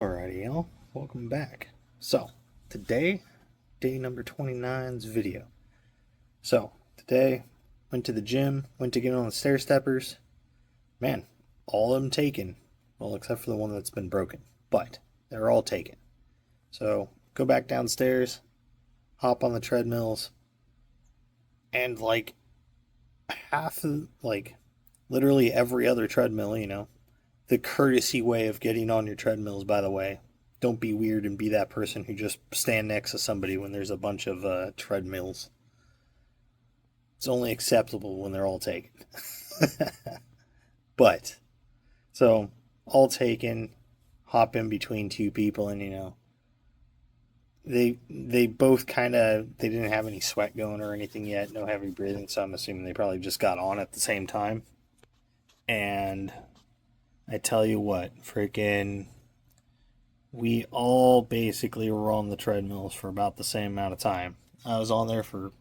Alrighty, y'all. Welcome back. So, today, day number 29's video. So, today, went to the gym, went to get on the stair steppers. Man, all of them taken. Well, except for the one that's been broken. But, they're all taken. So, go back downstairs, hop on the treadmills, and literally every other treadmill. The courtesy way of getting on your treadmills, by the way. Don't be weird and be that person who just stand next to somebody when there's a bunch of treadmills. It's only acceptable when they're all taken. But, so, all taken, hop in between two people, and they both they didn't have any sweat going or anything yet, no heavy breathing, so I'm assuming they probably just got on at the same time. And I tell you what, freaking, we all basically were on the treadmills for about the same amount of time. I was on there for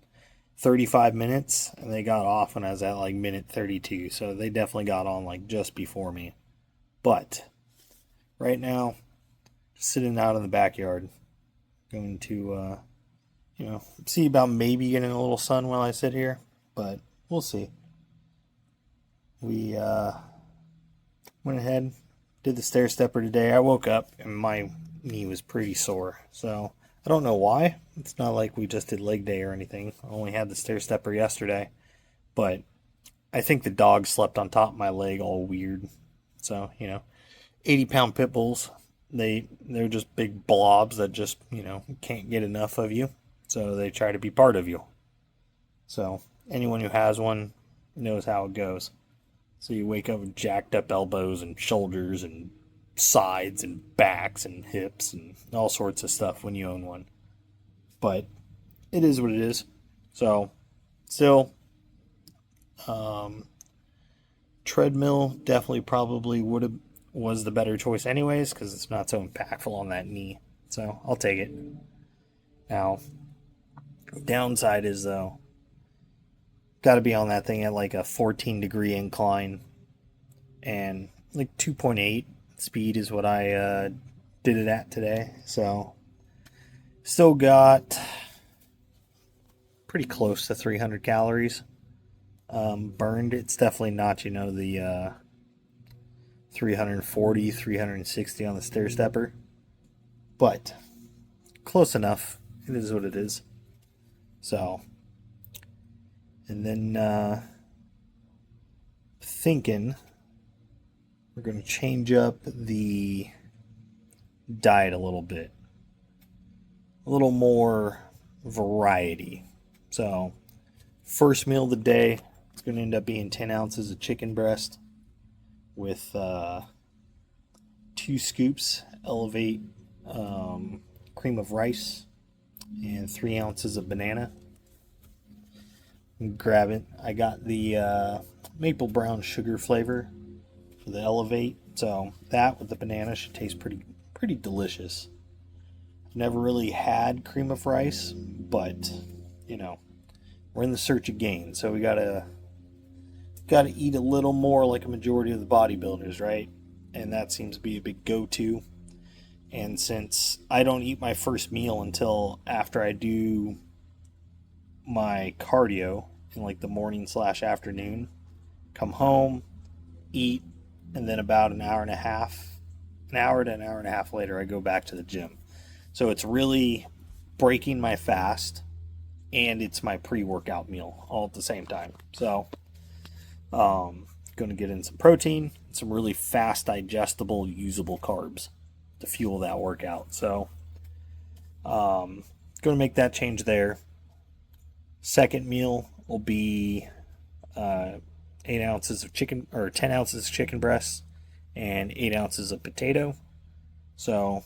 35 minutes, and they got off when I was at like minute 32, so they definitely got on like just before me. But right now, just sitting out in the backyard, going to, see about maybe getting a little sun while I sit here, but we'll see. We went ahead, did the stair stepper today. I woke up and my knee was pretty sore. So I don't know why. It's not like we just did leg day or anything. I only had the stair stepper yesterday. But I think the dog slept on top of my leg all weird. So, 80-pound pit bulls, they're just big blobs that just, can't get enough of you. So they try to be part of you. So anyone who has one knows how it goes. So you wake up with jacked up elbows and shoulders and sides and backs and hips and all sorts of stuff when you own one. But it is what it is. So still, treadmill definitely probably was the better choice anyways because it's not so impactful on that knee. So I'll take it. Now, downside is though, got to be on that thing at like a 14-degree incline and like 2.8 speed is what I did it at today. So still got pretty close to 300 calories burned. It's definitely not, the 340, 360 on the stair stepper, but close enough. It is what it is. So, and then thinking we're going to change up the diet a little bit. A little more variety. So, first meal of the day, it's going to end up being 10 ounces of chicken breast with 2 scoops Elevate cream of rice and 3 ounces of banana. Grab it. I got the maple brown sugar flavor for the Elevate, so that with the banana should taste pretty delicious. I've never really had cream of rice, but we're in the search of gain, so we gotta eat a little more like a majority of the bodybuilders, right? And that seems to be a big go-to. And since I don't eat my first meal until after I do my cardio in like the morning/afternoon, come home, eat, and then about an hour to an hour and a half later, I go back to the gym. So it's really breaking my fast and it's my pre-workout meal all at the same time. So, going to get in some protein, some really fast digestible, usable carbs to fuel that workout. So, going to make that change there. Second meal will be 8 ounces of chicken, or 10 ounces of chicken breasts and 8 ounces of potato. So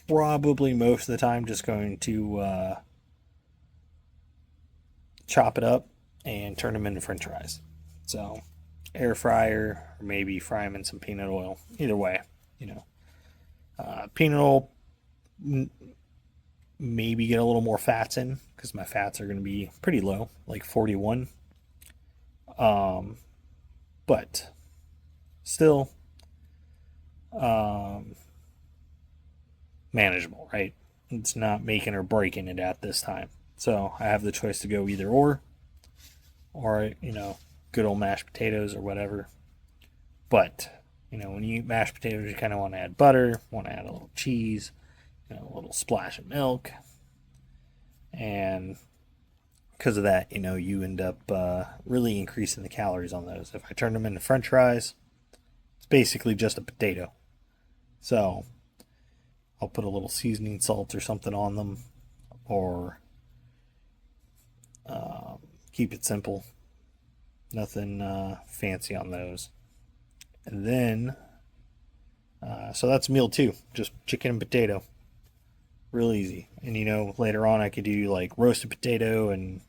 probably most of the time just going to chop it up and turn them into french fries. So air fryer, or maybe fry them in some peanut oil. Either way, peanut oil, maybe get a little more fats in because my fats are going to be pretty low, like 41. But still, manageable, right? It's not making or breaking it at this time. So I have the choice to go either or good old mashed potatoes or whatever. But when you eat mashed potatoes, you kind of want to add butter, want to add a little cheese, a little splash of milk, and because of that, you end up really increasing the calories on those. If I turn them into French fries, it's basically just a potato. So I'll put a little seasoning salt or something on them, or keep it simple. Nothing fancy on those. And then, so that's meal two, just chicken and potato. Real easy. And later on I could do like roasted potato and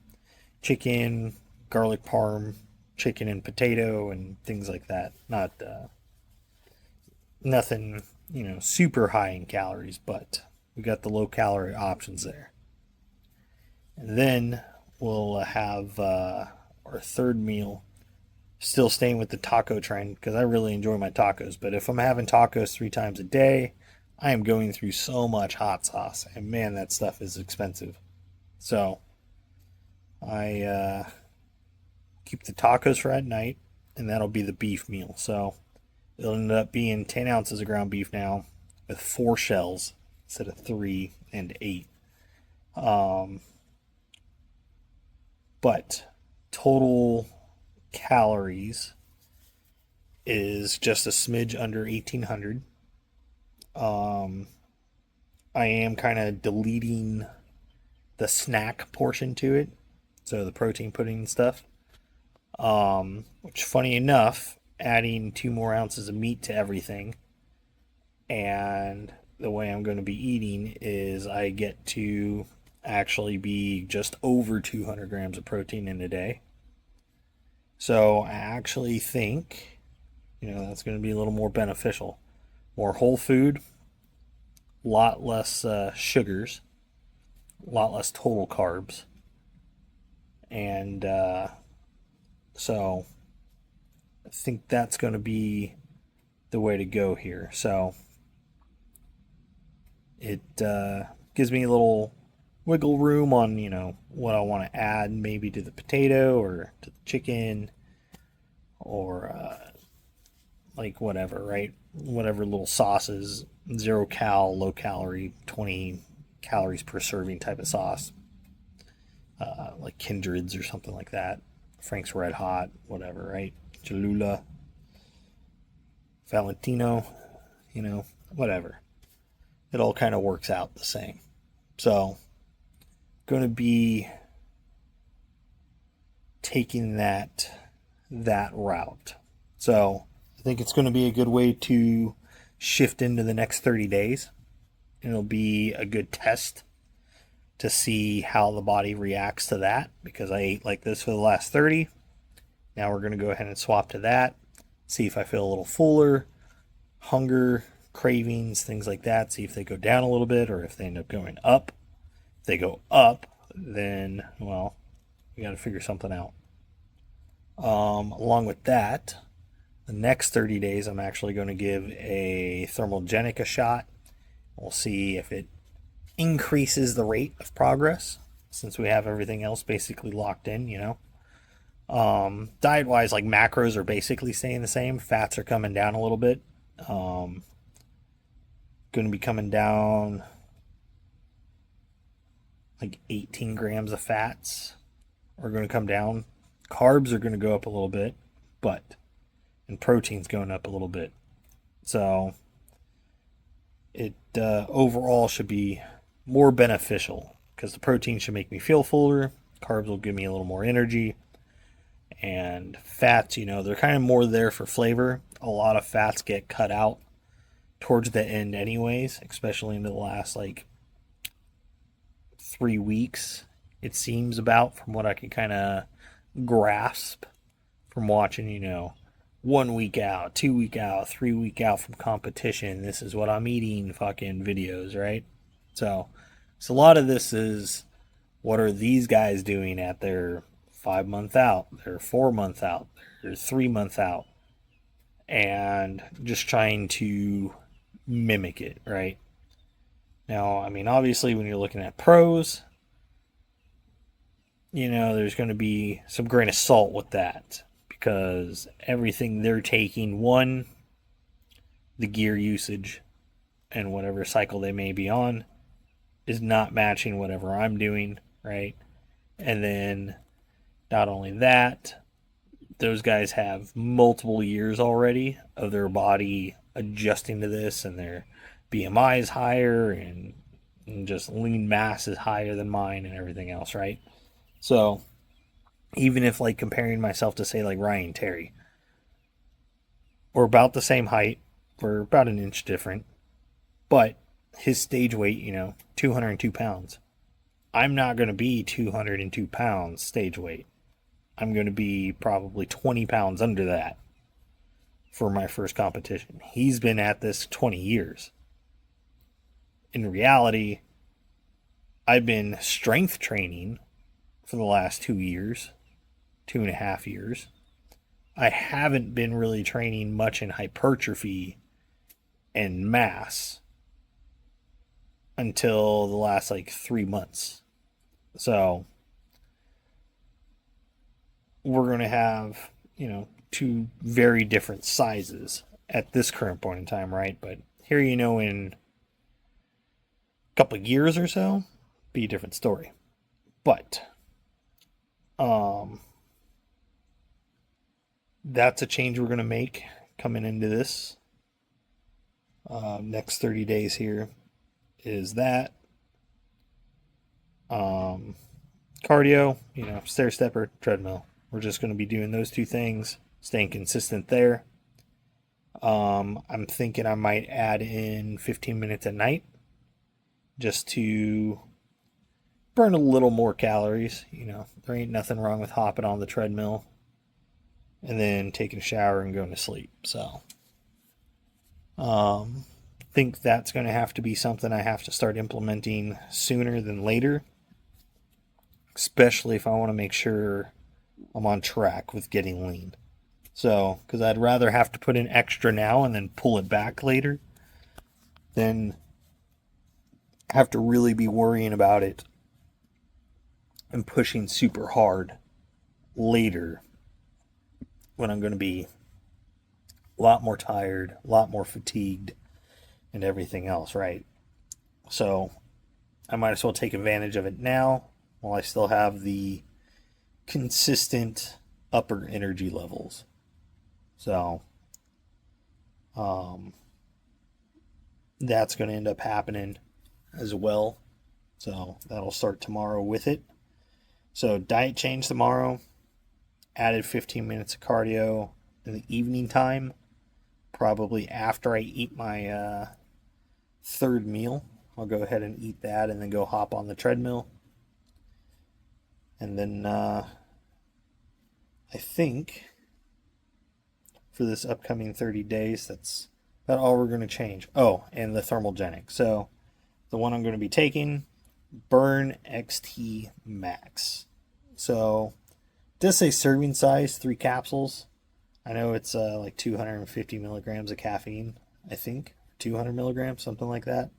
chicken, garlic parm, chicken and potato, and things like that. Not nothing, super high in calories, but we got the low calorie options there. And then we'll have our third meal, still staying with the taco trend because I really enjoy my tacos. But if I'm having tacos 3 times a day, I am going through so much hot sauce, and man, that stuff is expensive. So I keep the tacos for at night, and that'll be the beef meal. So it'll end up being 10 ounces of ground beef now with 4 shells instead of 3 and 8. But total calories is just a smidge under 1,800. I am kind of deleting the snack portion to it, so the protein pudding and stuff. Which, funny enough, adding 2 more ounces of meat to everything, and the way I'm going to be eating is I get to actually be just over 200 grams of protein in a day. So I actually think, that's going to be a little more beneficial. More whole food, a lot less sugars, a lot less total carbs. And so I think that's going to be the way to go here. So it gives me a little wiggle room on, what I want to add maybe to the potato or to the chicken or like whatever, right? Whatever little sauces, 0 cal, low calorie, 20 calories per serving type of sauce. Like Kindred's or something like that. Frank's Red Hot, whatever, right? Cholula, Valentino, whatever. It all kind of works out the same. So, going to be taking that route. So, I think it's going to be a good way to shift into the next 30 days. And it'll be a good test to see how the body reacts to that, because I ate like this for the last 30. Now we're going to go ahead and swap to that, see if I feel a little fuller, hunger, cravings, things like that, see if they go down a little bit or if they end up going up. If they go up, then, well, we got to figure something out. Along with that, the next 30 days, I'm actually going to give a Thermogenic a shot. We'll see if it increases the rate of progress, since we have everything else basically locked in, Diet wise, like macros are basically staying the same. Fats are coming down a little bit. Going to be coming down like 18 grams of fats are going to come down. Carbs are going to go up a little bit, and protein's going up a little bit. So it overall should be more beneficial, because the protein should make me feel fuller. Carbs will give me a little more energy. And fats, they're kind of more there for flavor. A lot of fats get cut out towards the end anyways, especially into the last like 3 weeks, it seems, about, from what I can kind of grasp from watching, 1 week out, 2 week out, 3 week out from competition. This is what I'm eating fucking videos, right? So a lot of this is, what are these guys doing at their 5-month out, their 4-month out, their 3-month out, and just trying to mimic it, right? Now, I mean, obviously, when you're looking at pros, there's going to be some grain of salt with that because everything they're taking, one, the gear usage and whatever cycle they may be on, is not matching whatever I'm doing, right? And then not only that, those guys have multiple years already of their body adjusting to this, and their BMI is higher, and just lean mass is higher than mine and everything else, right? So even if like comparing myself to say like Ryan Terry, we're about the same height, we're about an inch different, but his stage weight, 202 pounds. I'm not going to be 202 pounds stage weight. I'm going to be probably 20 pounds under that for my first competition. He's been at this 20 years. In reality, I've been strength training for the last 2 years, 2.5 years. I haven't been really training much in hypertrophy and mass until the last like 3 months. So we're going to have, two very different sizes at this current point in time, right? But here, in a couple of years or so, be a different story. But that's a change we're going to make coming into this next 30 days here is that cardio, stair stepper, treadmill. We're just going to be doing those two things, staying consistent there. I'm thinking I might add in 15 minutes at night just to burn a little more calories. There ain't nothing wrong with hopping on the treadmill and then taking a shower and going to sleep. So, think that's going to have to be something I have to start implementing sooner than later, especially if I want to make sure I'm on track with getting lean. So, because I'd rather have to put in extra now and then pull it back later than have to really be worrying about it and pushing super hard later when I'm going to be a lot more tired, a lot more fatigued, and everything else, right? So I might as well take advantage of it now while I still have the consistent upper energy levels. So that's going to end up happening as well. So that'll start tomorrow with it. So diet change tomorrow. Added 15 minutes of cardio in the evening time, probably after I eat my third meal. I'll go ahead and eat that and then go hop on the treadmill. And then I think for this upcoming 30 days, that's about all we're going to change. Oh, and the Thermalgenic. So the one I'm going to be taking, Burn XT Max. So it does say serving size, 3 capsules. I know it's like 250 milligrams of caffeine, I think. 200 milligrams, something like that.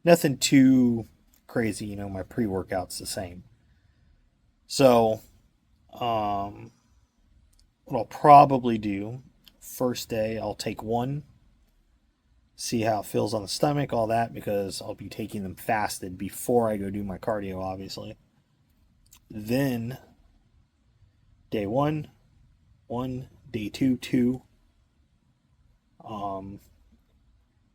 Nothing too crazy, my pre-workout's the same. So, what I'll probably do, first day I'll take one, see how it feels on the stomach, all that, because I'll be taking them fasted before I go do my cardio, obviously. Then, day one, day two,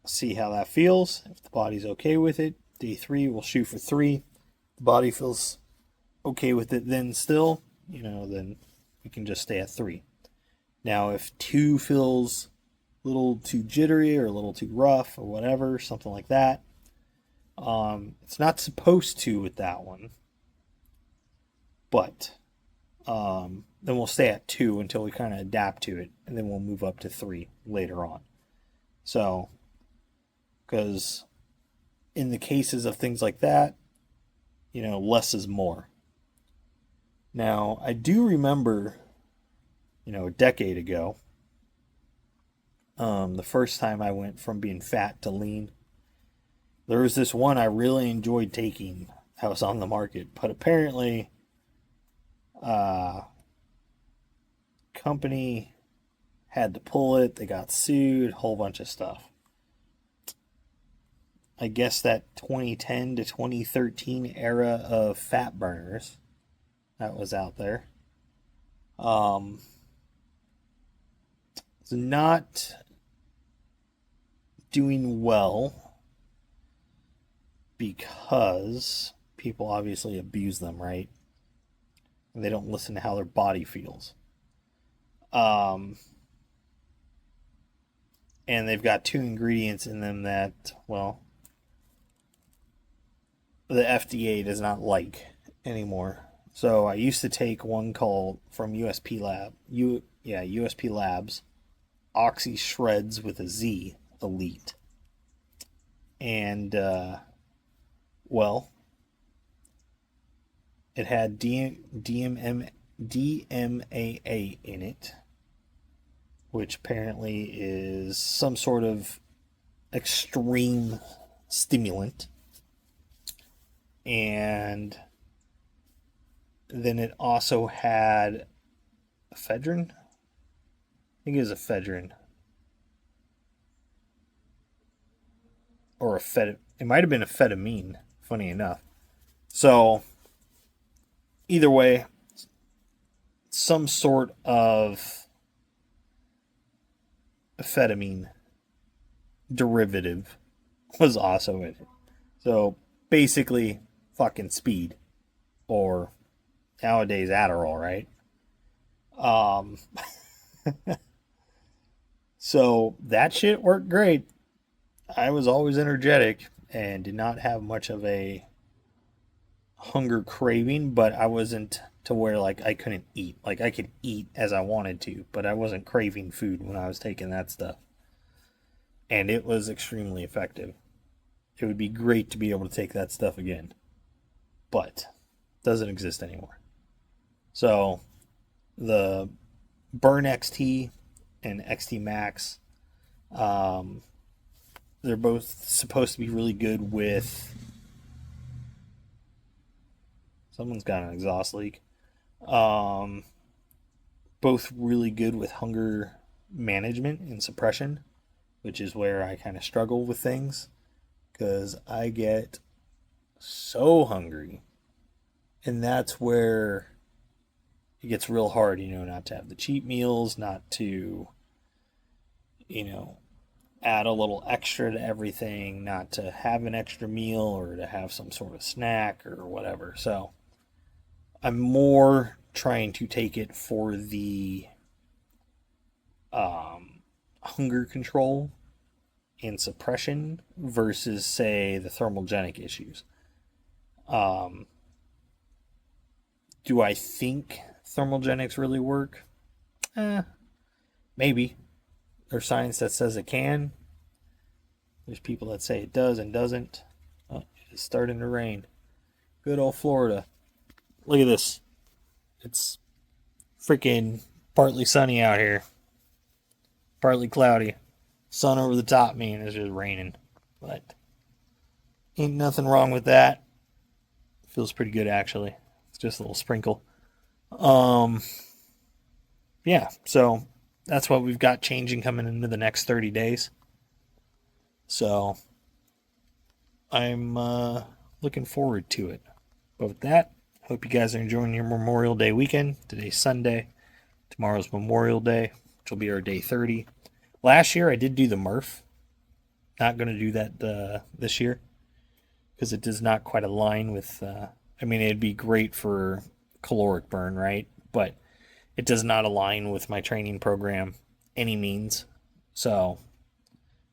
see how that feels. If the body's okay with it, day 3 we'll shoot for 3. The body feels okay with it then still, then we can just stay at 3. Now if 2 feels a little too jittery or a little too rough or whatever, something like that, it's not supposed to with that one, but then we'll stay at 2 until we kind of adapt to it, and then we'll move up to 3 later on. So, because in the cases of things like that, less is more. Now, I do remember, a decade ago, the first time I went from being fat to lean, There was this one I really enjoyed taking that was on the market, but apparently, uh, company had to pull it. They got sued, whole bunch of stuff. I guess that 2010 to 2013 era of fat burners that was out there. Um, it's not doing well because people obviously abuse them, right? And they don't listen to how their body feels. Um, and they've got two ingredients in them that, well, the FDA does not like anymore. So I used to take one called from USP Lab, USP Labs, Oxy Shreds with a Z Elite, and well, it had DMAA in it, which apparently is some sort of extreme stimulant, and then it also had ephedrine. I think it was ephedrine or it might have been amphetamine, funny enough. So either way, some sort of amphetamine derivative was also in it. So basically, fucking speed, or nowadays Adderall, right? Um, so that shit worked great. I was always energetic and did not have much of a hunger craving, but I wasn't to where like I couldn't eat. Like I could eat as I wanted to, but I wasn't craving food when I was taking that stuff. And it was extremely effective. It would be great to be able to take that stuff again, but it doesn't exist anymore. So the Burn XT and XT Max, um, they're both supposed to be really good with. Someone's got an exhaust leak. Um, Both really good with hunger management and suppression, which is where I kind of struggle with things because I get so hungry. And that's where it gets real hard, not to have the cheap meals, not to, you know, add a little extra to everything, not to have an extra meal or to have some sort of snack or whatever. So I'm more trying to take it for the hunger control and suppression versus, say, the thermogenic issues. Um, do I think thermogenics really work? Maybe. There's science that says it can. There's people that say it does and doesn't. Oh, it's starting to rain. Good old Florida. Look at this. It's freaking partly sunny out here. Partly cloudy. Sun over the top, man. It's just raining. But ain't nothing wrong with that. Feels pretty good, actually. It's just a little sprinkle. Um, yeah, so that's what we've got changing coming into the next 30 days. So I'm looking forward to it. But with that, hope you guys are enjoying your Memorial Day weekend. Today's Sunday. Tomorrow's Memorial Day, which will be our day 30. Last year I did do the Murph. Not going to do that this year because it does not quite align with. I mean, it'd be great for caloric burn, right? But it does not align with my training program any means. So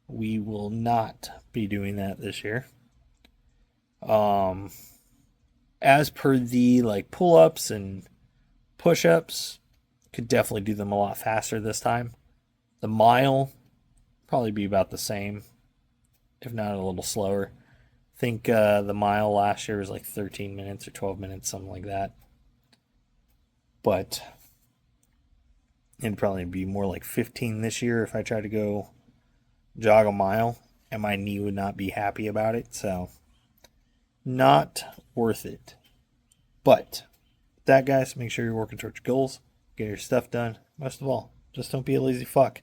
we will not be doing that this year. As per the like pull-ups and push-ups, could definitely do them a lot faster this time. The mile probably be about the same, if not a little slower. I think the mile last year was like 13 minutes or 12 minutes, something like that. But it'd probably be more like 15 this year if I try to go jog a mile. and my knee would not be happy about it. So, not worth it. But that, guys, make sure you're working towards your goals, get your stuff done. Most of all, just don't be a lazy fuck.